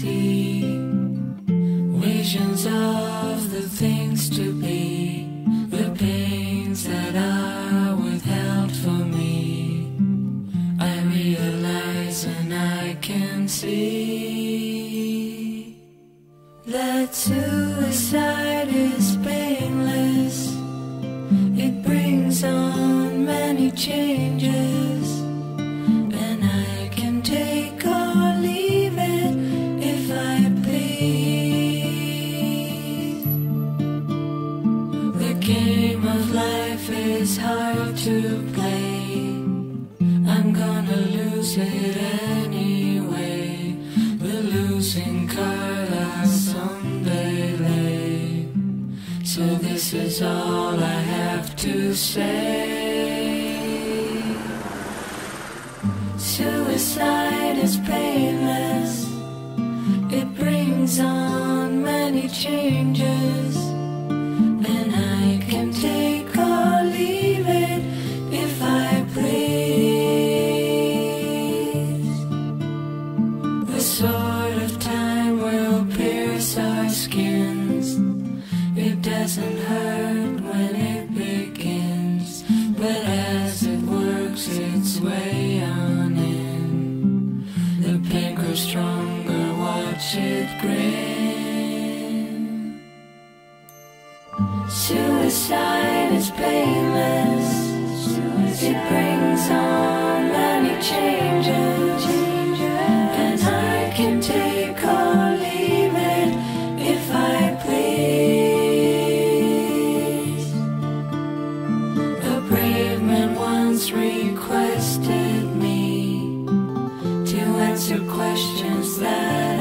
see visions of the things to be, the pains that are withheld for me. I realize and I can see that suicide is painless. It brings on many changes, and I can take or leave it if I please. The game of life is hard to play. I'm gonna lose it anyway. The losing card I someday lay. So this is all I have to say. Suicide is painless. It brings on many changes, and I can take or leave it if I please. The sword of time will pierce our skins. It doesn't hurt when it begins, but as it works its way on in, the pain grows stronger, watch it grin. Suicide is painless. It brings on many changes, and I can take or leave it if I please. A brave man once requested me to answer questions that